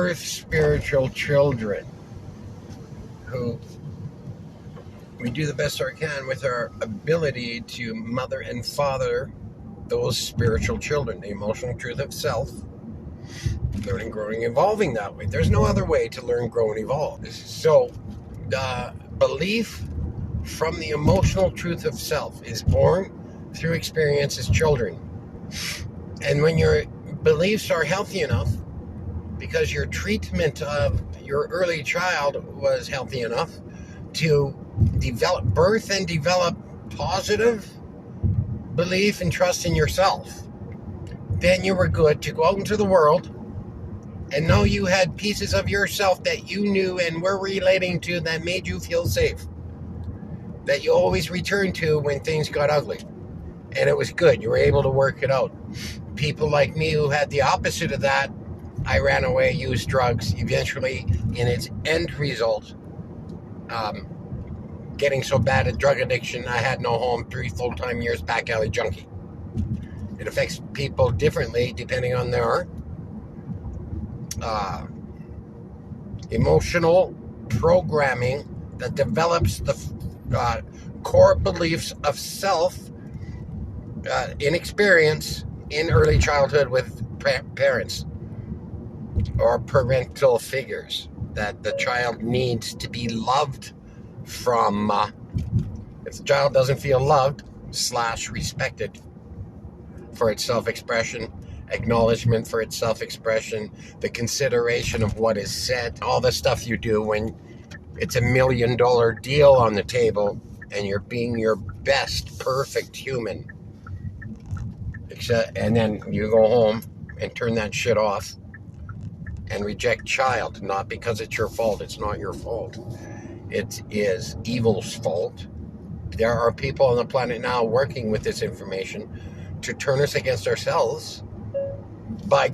birth spiritual children who we do the best we can with our ability to mother and father those spiritual children, the emotional truth of self, learning, growing, evolving that way. There's no other way to learn, grow, and evolve. So the belief from the emotional truth of self is born through experience as children. And when your beliefs are healthy enough, because your treatment of your early child was healthy enough to birth and develop positive belief and trust in yourself, then you were good to go out into the world and know you had pieces of yourself that you knew and were relating to that made you feel safe, that you always returned to when things got ugly. And it was good. You were able to work it out. People like me who had the opposite of that, I ran away, used drugs, eventually in its end result, getting so bad at drug addiction, I had no home, 3 full-time years back alley junkie. It affects people differently depending on their emotional programming that develops the core beliefs of self in experience in early childhood with parents or parental figures that the child needs to be loved from. If the child doesn't feel loved / respected for its self-expression, acknowledgement for its self-expression, the consideration of what is said, all the stuff you do when it's $1 million deal on the table and you're being your best perfect human, and then you go home and turn that shit off and reject child, not because it's your fault. It's not your fault. It is evil's fault. There are people on the planet now working with this information to turn us against ourselves by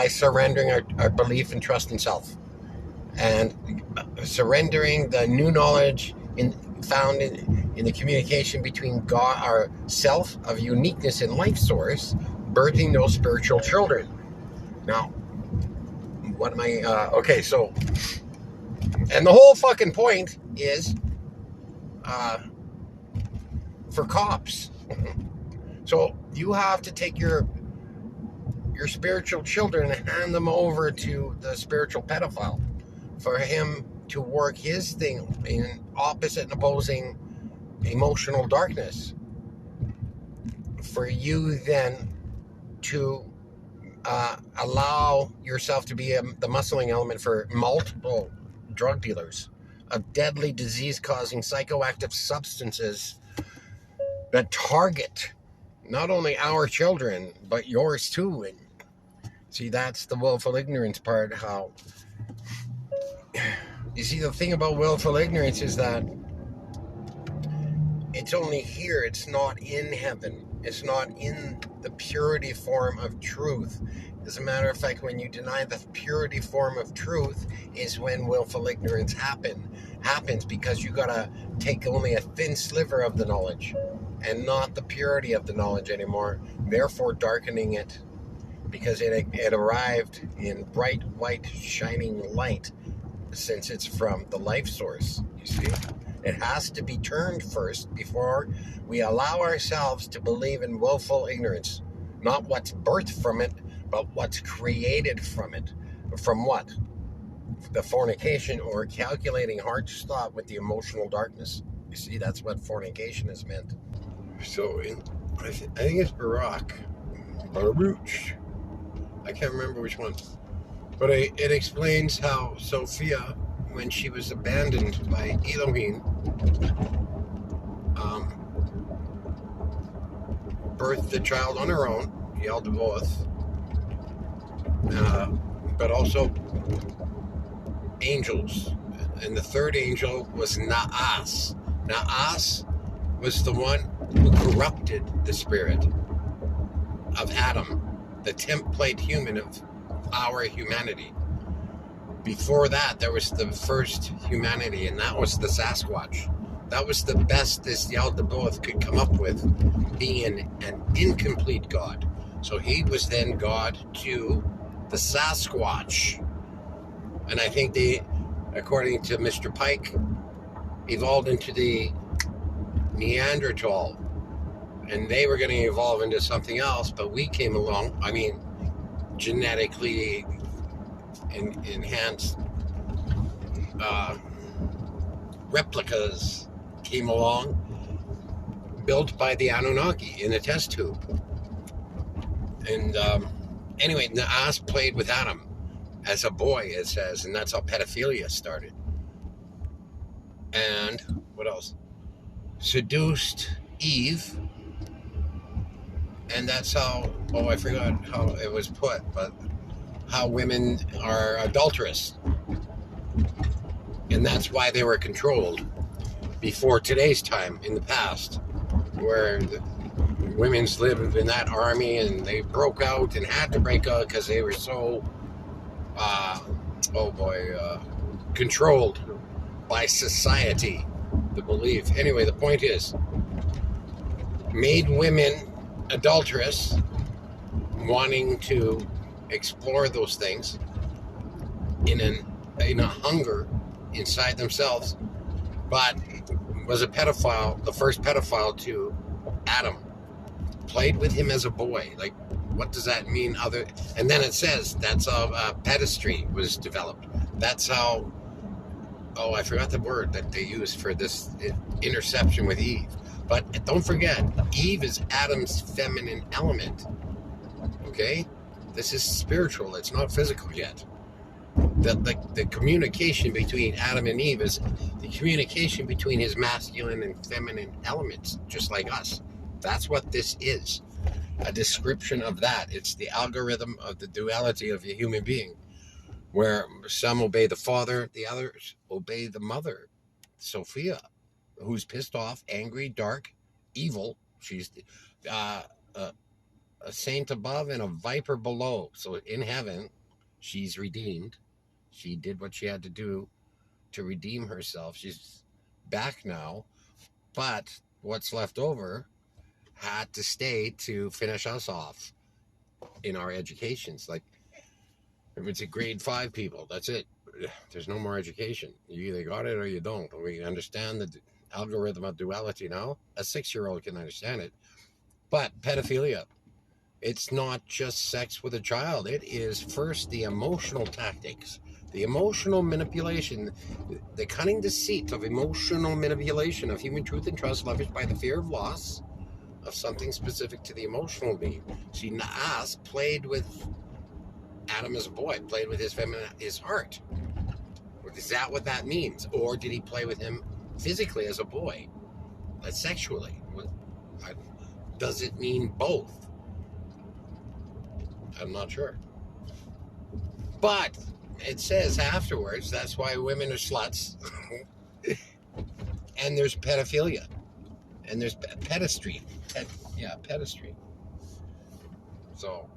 surrendering our belief and trust in self, and surrendering the new knowledge found in the communication between God, our self of uniqueness and life source, birthing those spiritual children. Now, what am I? Okay, so, and the whole fucking point is for cops. So you have to take your spiritual children and hand them over to the spiritual pedophile for him to work his thing in opposite and opposing emotional darkness, for you then to allow yourself to be the muscling element for multiple drug dealers of deadly disease-causing psychoactive substances that target not only our children, but yours too. And see, that's the willful ignorance part. How, you see, the thing about willful ignorance is that it's only here. It's not in heaven. It's not in the purity form of truth. As a matter of fact, when you deny the purity form of truth is when willful ignorance happens, because you gotta take only a thin sliver of the knowledge and not the purity of the knowledge anymore, therefore darkening it, because it arrived in bright white shining light, since it's from the life source. You see, it has to be turned first before we allow ourselves to believe in willful ignorance, not what's birthed from it, but what's created from it. From what? The fornication or calculating hard thought with the emotional darkness. You see, that's what fornication is meant. So I think it's Baruch. I can't remember which one. But it explains how Sophia, when she was abandoned by Elohim, birthed the child on her own, Yaldabaoth, but also angels. And the third angel was Naas. Naas was the one who corrupted the spirit of Adam, the template human of our humanity. Before that, there was the first humanity, and that was the Sasquatch. That was the best this Yaldabaoth could come up with, being an incomplete God. So he was then God to the Sasquatch, And I think they, according to Mr. Pike, evolved into the Neanderthal. And they were going to evolve into something else, but we came along. I mean, genetically enhanced replicas came along, built by the Anunnaki in a test tube. And anyway, Naas played with Adam as a boy, it says, and that's how pedophilia started. And what else? Seduced Eve, and that's how, oh, I forgot how it was put, but how women are adulterous. And that's why they were controlled before today's time, in the past, where the women's lived in that army and they broke out and had to break out because they were so, controlled by society, the belief. Anyway, the point is, made women adulterous, wanting to explore those things in a hunger inside themselves, but was a pedophile, the first pedophile to Adam. Played with him as a boy. Like, what does that mean? And then it says that's how pederasty was developed. That's how, oh, I forgot the word that they used for this interception with Eve. But don't forget, Eve is Adam's feminine element. Okay? This is spiritual. It's not physical yet. The communication between Adam and Eve is the communication between his masculine and feminine elements, just like us. That's what this is. A description of that. It's the algorithm of the duality of a human being, where some obey the father, the others obey the mother, Sophia, who's pissed off, angry, dark, evil. She's a saint above and a viper below. So in heaven, she's redeemed. She did what she had to do to redeem herself. She's back now. But what's left over had to stay to finish us off in our educations. Like, if it's a grade 5 people, that's it. There's no more education. You either got it or you don't. We understand the algorithm of duality now. A 6-year-old can understand it. But pedophilia, it's not just sex with a child. It is first the emotional tactics, the emotional manipulation, the cunning deceit of emotional manipulation of human truth and trust, leveraged by the fear of loss of something specific to the emotional being. See, Naas played with Adam as a boy, played with his heart. Is that what that means? Or did he play with him physically as a boy, sexually? Does it mean both? I'm not sure. But it says afterwards, that's why women are sluts. And there's pedophilia. And there's pederasty. Pederasty. So,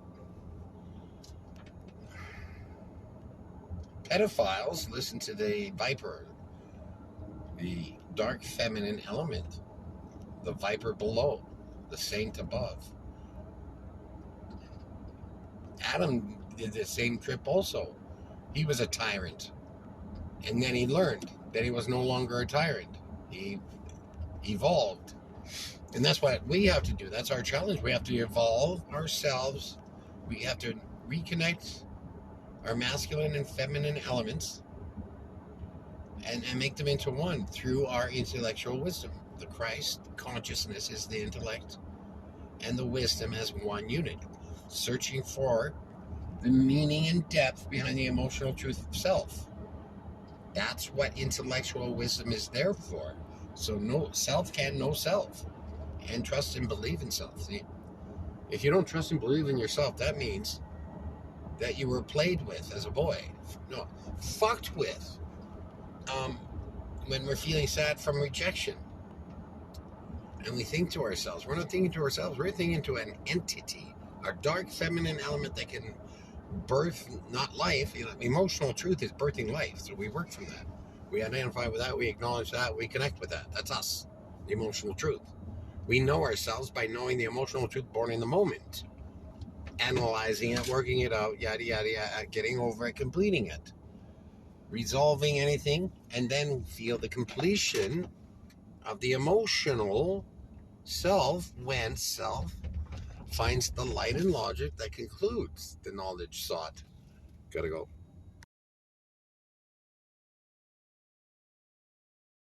pedophiles listen to the viper, the dark feminine element, the viper below, the saint above. Adam did the same trip also. He was a tyrant. And then he learned that he was no longer a tyrant. He evolved. And that's what we have to do. That's our challenge. We have to evolve ourselves. We have to reconnect our masculine and feminine elements and make them into one through our intellectual wisdom. The Christ consciousness is the intellect and the wisdom as one unit, searching for the meaning and depth behind the emotional truth of self. That's what intellectual wisdom is there for. So no self can know self, and trust and believe in self. See, if you don't trust and believe in yourself, that means that you were played with as a boy. No, fucked with. When we're feeling sad from rejection, and we think to ourselves, we're not thinking to ourselves, we're thinking to an entity, our dark feminine element that can birth, not life. Emotional truth is birthing life. So we work from that. We identify with that, we acknowledge that, we connect with that. That's us, the emotional truth. We know ourselves by knowing the emotional truth born in the moment, analyzing it, working it out, yada, yada, yada, getting over it, completing it. resolving anything, and then feel the completion of the emotional self when self finds the light and logic that concludes the knowledge sought. Gotta go.